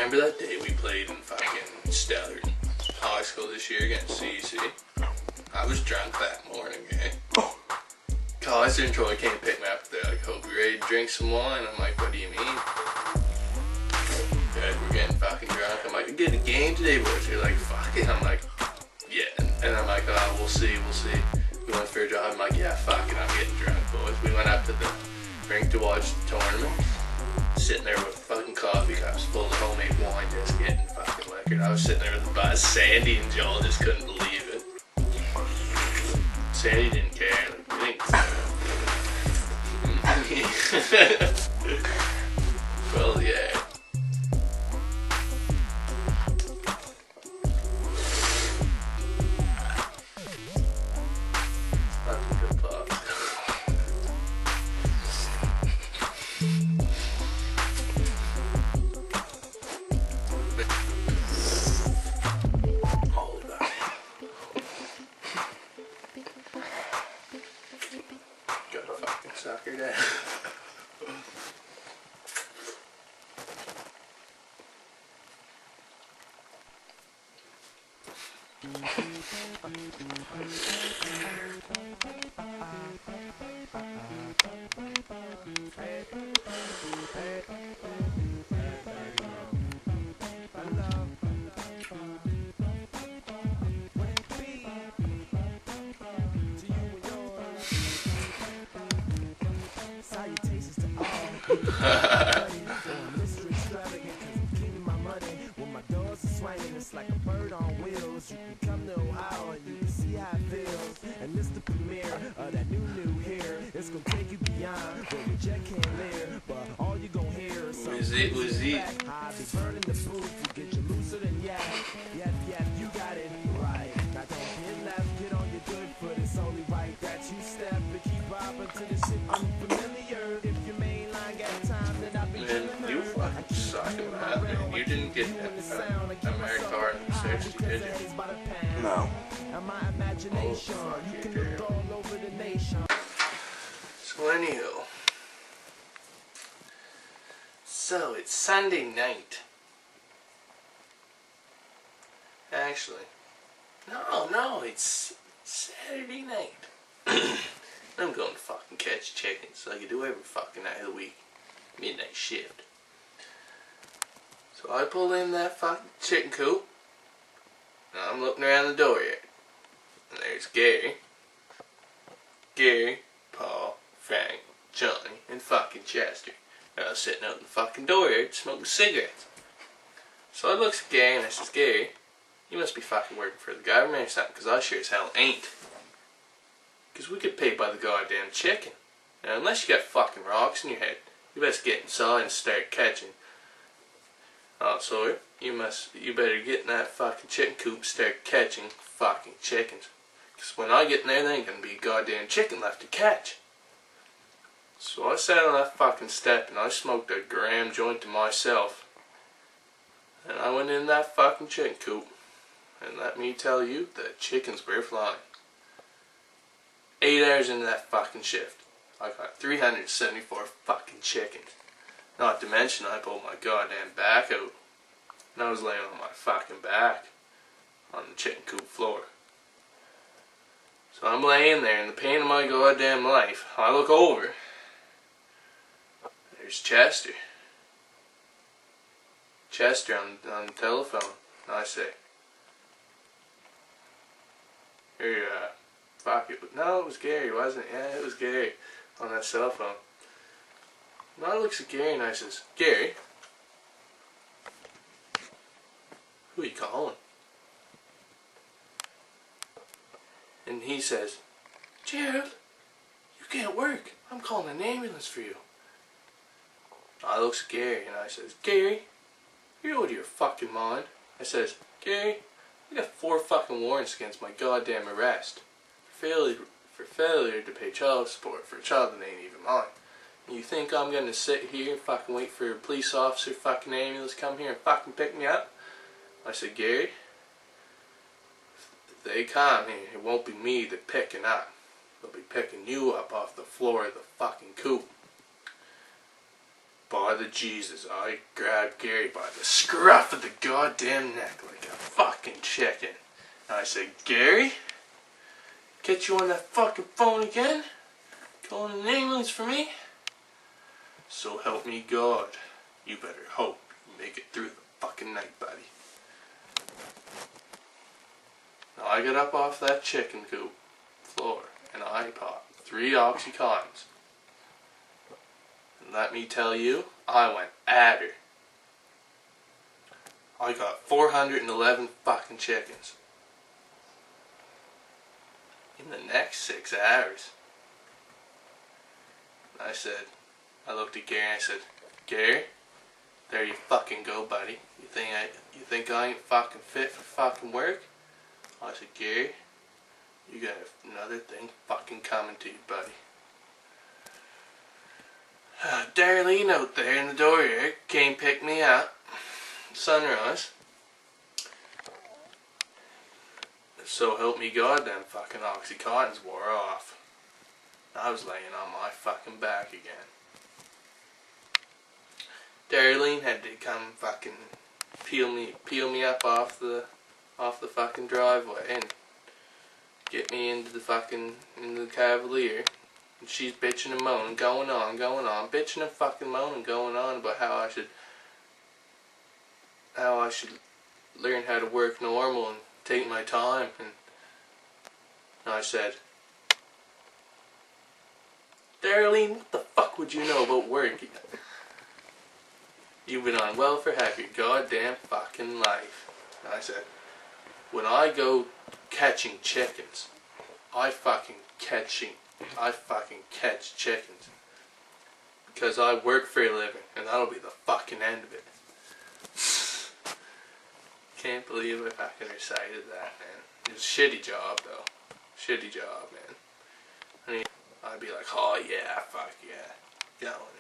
Remember that day we played in fucking Stellar High School this year against CEC? I was drunk that morning, eh? Guys and Troy came pick me up. They're like, hope you're ready to drink some wine. I'm like, what do you mean? Guys, we're getting fucking drunk. I'm like, I get a game today, boys. You're like, fuck it. I'm like, yeah. And I'm like, oh, we'll see. We went for a drive. I'm like, yeah, fuck it. I'm getting drunk, boys. We went up to the rink to watch the tournament. Sitting there with fucking coffee cups full of homemade wine, just getting fucking liquored. I was sitting there with the buzz. Sandy and Joel just couldn't believe it. Sandy didn't care. Like, well, yeah. Fucking good pop. Gotta fucking suck her down. It's like a bird on wheels. You can come to Ohio and you can see how it feels. And this the premiere of that new hair. It's gonna take you beyond where your jet can't live. But all you gonna hear is something. Was it? I'll be burning the booth to get you looser than yak. Yeah, you got it right. Now don't get left, get on your good foot. It's only right that you step and keep bobbing to the shit unfamiliar. If your main line got time, then I'll be Man, you fucking suck at that, man. You didn't get a merit card in the search, did you? No. So anyhow, so it's Sunday night. Actually, no, it's Saturday night. I'm going to fucking catch chickens like I do every fucking night of the week. Midnight shift. So I pull in that fucking chicken coop. And I'm looking around the dooryard. And there's Gary, Paul, Frank, Johnny, and fucking Chester. And I was sitting out in the fucking dooryard smoking cigarettes. So I looks at Gary and I says, Gary, you must be fucking working for the government or something, because I sure as hell ain't. Because we get paid by the goddamn chicken. Now unless you got fucking rocks in your head, you best get inside and start catching. Oh, Sawyer, you better get in that fucking chicken coop and start catching fucking chickens. Because when I get in there, there ain't gonna be a goddamn chicken left to catch. So I sat on that fucking step and I smoked a gram joint to myself. And I went in that fucking chicken coop. And let me tell you, the chickens were flying. 8 hours into that fucking shift, I got 374 fucking chickens. Not to mention I pulled my goddamn back out. And I was laying on my fucking back on the chicken coop floor. So I'm laying there in the pain of my goddamn life. I look over. There's Chester. Chester on the telephone. And I say, here, fuck it. No, it was Gary, wasn't it? Yeah, it was Gary on that cell phone. And I looks at Gary and I says, Gary, who are you calling? And he says, Gerald, you can't work. I'm calling an ambulance for you. I looks at Gary and I says, Gary, you're out of your fucking mind. I says, Gary, I got 4 fucking warrants against my goddamn arrest. For failure to pay child support for a child that ain't even mine. And you think I'm gonna sit here and fucking wait for a police officer fucking ambulance to come here and fucking pick me up? I said, Gary, if they come here, it won't be me that picking up. They'll be picking you up off the floor of the fucking coop. by the Jesus, I grabbed Gary by the scruff of the goddamn neck like a fucking chicken. And I said, Gary, get you on that fucking phone again? Calling an ambulance for me? So help me God, you better hope you make it through the fucking night, buddy. Now I got up off that chicken coop floor and I popped 3 Oxycontins. And let me tell you, I went at her. I got 411 fucking chickens in the next 6 hours. And I looked at Gary and I said, Gary, there you fucking go, buddy. You think I ain't fucking fit for fucking work? I said, Gary, you got another thing fucking coming to you, buddy. Darlene out there in the door here came pick me up. Sunrise. So help me God, them fucking Oxycontins wore off. I was laying on my fucking back again. Darlene had to come fucking peel me up off the fucking driveway and get me into the Cavalier. And she's bitching and moaning, going on, bitching and fucking moaning, going on about how I should learn how to work normal and take my time. And I said, Darlene, what the fuck would you know about work? You've been on welfare half your goddamn fucking life. And I said, when I go catching chickens, I fucking catch chickens. Because I work for a living, and that'll be the fucking end of it. Can't believe I fucking recited that, man. It was a shitty job, though. Shitty job, man. I mean, I'd be like, oh yeah, fuck yeah. Going